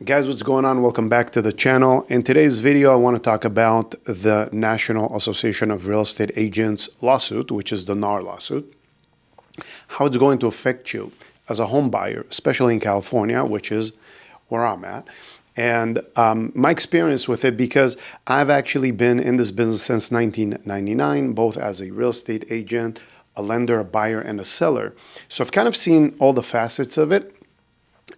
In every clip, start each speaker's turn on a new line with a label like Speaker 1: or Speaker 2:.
Speaker 1: Guys, what's going on? Welcome back to the channel. In today's video, I want to talk about the National Association of Real Estate Agents lawsuit, which is the NAR lawsuit, how it's going to affect you as a home buyer, especially in California, which is where I'm at, and my experience with it, because I've actually been in this business since 1999, both as a real estate agent, a lender, a buyer, and a seller. So I've kind of seen all the facets of it.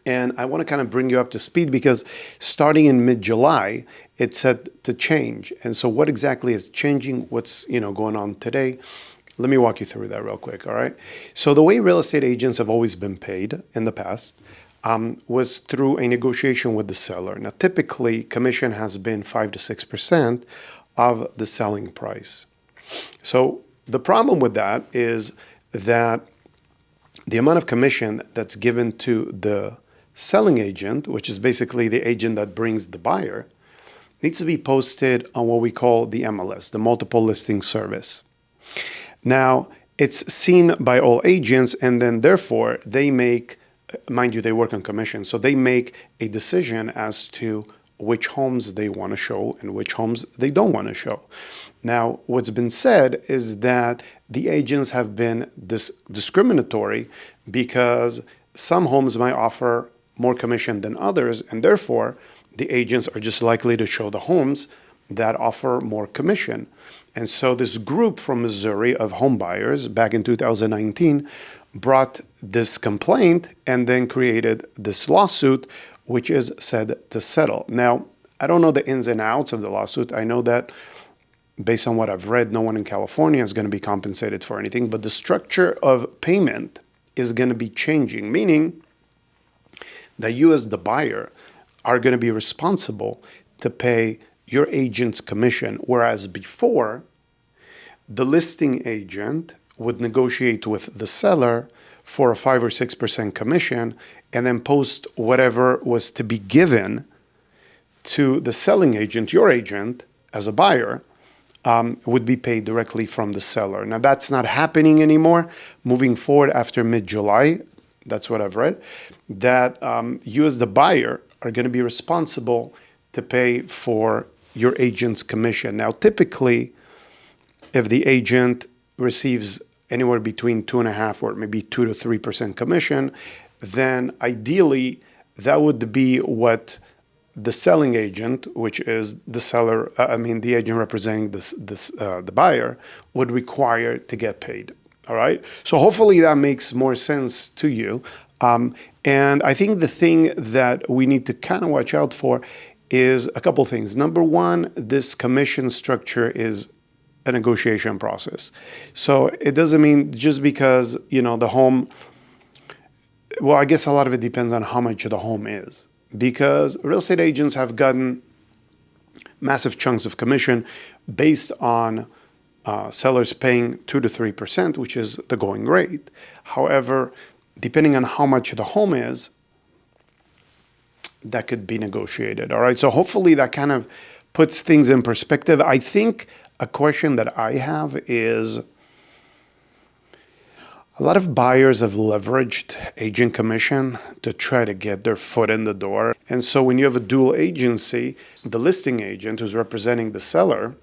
Speaker 1: And I want to kind of bring you up to speed because starting in mid-July, it's set to change. And so what exactly is changing? What's going on today? Let me walk you through that real quick, all right? So the way real estate agents have always been paid in the past was through a negotiation with the seller. Now, typically, commission has been 5 to 6% of the selling price. So the problem with that is that the amount of commission that's given to the selling agent, which is basically the agent that brings the buyer, needs to be posted on what we call the MLS, the multiple listing service. Now, it's seen by all agents, and then therefore they make, mind you, they work on commission, so they make a decision as to which homes they want to show and which homes they don't want to show. Now, what's been said is that the agents have been discriminatory because some homes might offer more commission than others, and therefore the agents are just likely to show the homes that offer more commission. And so this group from Missouri of home buyers back in 2019 brought this complaint and then created this lawsuit, which is said to settle. Now, I don't know the ins and outs of the lawsuit. I know that based on what I've read, no one in California is going to be compensated for anything, but the structure of payment is going to be changing, meaning that you as the buyer are going to be responsible to pay your agent's commission, whereas before, the listing agent would negotiate with the seller for a 5 or 6% commission and then post whatever was to be given to the selling agent, your agent, as a buyer, would be paid directly from the seller. Now, that's not happening anymore. Moving forward after mid-July, that's what I've read, that you as the buyer are going to be responsible to pay for your agent's commission. Now, typically, if the agent receives anywhere between 2.5% or maybe 2 to 3% commission, then ideally that would be what the selling agent, which is the seller, the agent representing the buyer, would require to get paid. All right. So hopefully that makes more sense to you. And I think the thing that we need to kind of watch out for is a couple things. Number one, this commission structure is a negotiation process. So it doesn't mean just because, the home, well, I guess a lot of it depends on how much the home is, because real estate agents have gotten massive chunks of commission based on sellers paying 2 to 3%, which is the going rate. However, depending on how much the home is, that could be negotiated. All right. So hopefully that kind of puts things in perspective. I think a question that I have is a lot of buyers have leveraged agent commission to try to get their foot in the door. And so when you have a dual agency, the listing agent who's representing the seller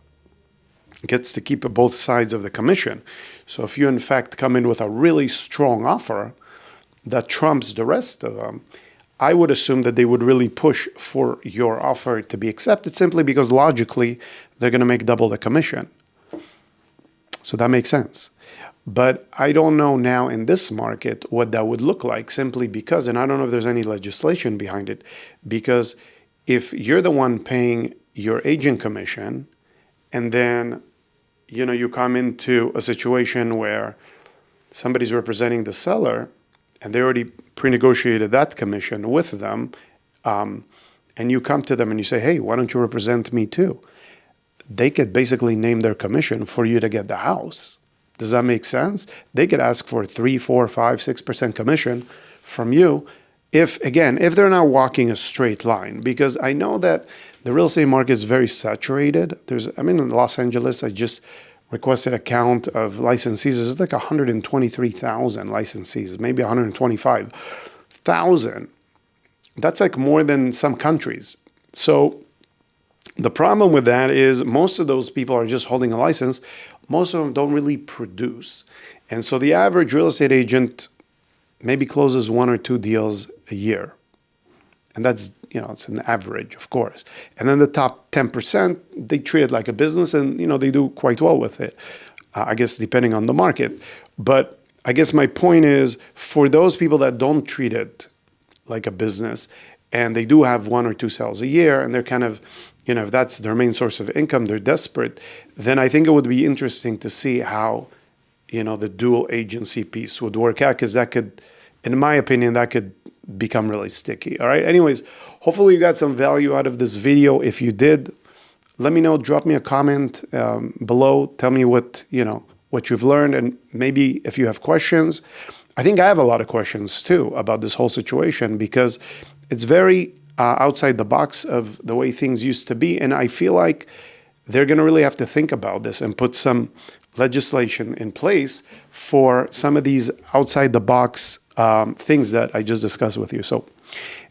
Speaker 1: gets to keep both sides of the commission. So if you in fact come in with a really strong offer that trumps the rest of them, I would assume that they would really push for your offer to be accepted simply because logically they're going to make double the commission. So that makes sense. But I don't know now in this market what that would look like, simply because, and I don't know if there's any legislation behind it, because if you're the one paying your agent commission and then you come into a situation where somebody's representing the seller and they already pre-negotiated that commission with them, and you come to them and you say, hey, why don't you represent me too? They could basically name their commission for you to get the house. Does that make sense? They could ask for 3, 4, 5, 6% commission from you if they're not walking a straight line. Because I know that the real estate market is very saturated. In Los Angeles, I just requested a count of licensees. There's like 123,000 licensees, maybe 125,000 That's like more than some countries. So the problem with that is most of those people are just holding a license. Most of them don't really produce. And so the average real estate agent maybe closes 1 or 2 deals a year. And that's, it's an average, of course. And then the top 10%, they treat it like a business and, they do quite well with it, I guess, depending on the market. But I guess my point is, for those people that don't treat it like a business and they do have 1 or 2 sales a year and they're kind of, if that's their main source of income, they're desperate, then I think it would be interesting to see how, the dual agency piece would work out, because that could, in my opinion, that could become really sticky. All right. Anyways, hopefully you got some value out of this video. If you did, let me know. Drop me a comment below. Tell me what you've learned, and maybe if you have questions. I think I have a lot of questions too about this whole situation, because it's very outside the box of the way things used to be, and I feel like they're going to really have to think about this and put some legislation in place for some of these outside the box things that I just discussed with you. So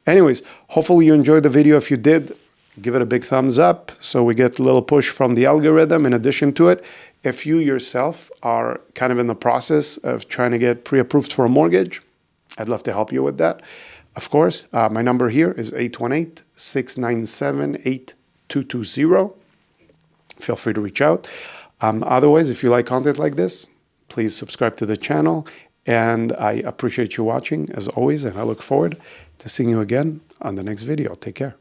Speaker 1: anyways, hopefully you enjoyed the video. If you did, give it a big thumbs up so we get a little push from the algorithm. In addition to it, if you yourself are kind of in the process of trying to get pre-approved for a mortgage, I'd love to help you with that. Of course, my number here is 818-697-8220. Feel free to reach out. Otherwise, if you like content like this, please subscribe to the channel. And I appreciate you watching, as always, and I look forward to seeing you again on the next video. Take care.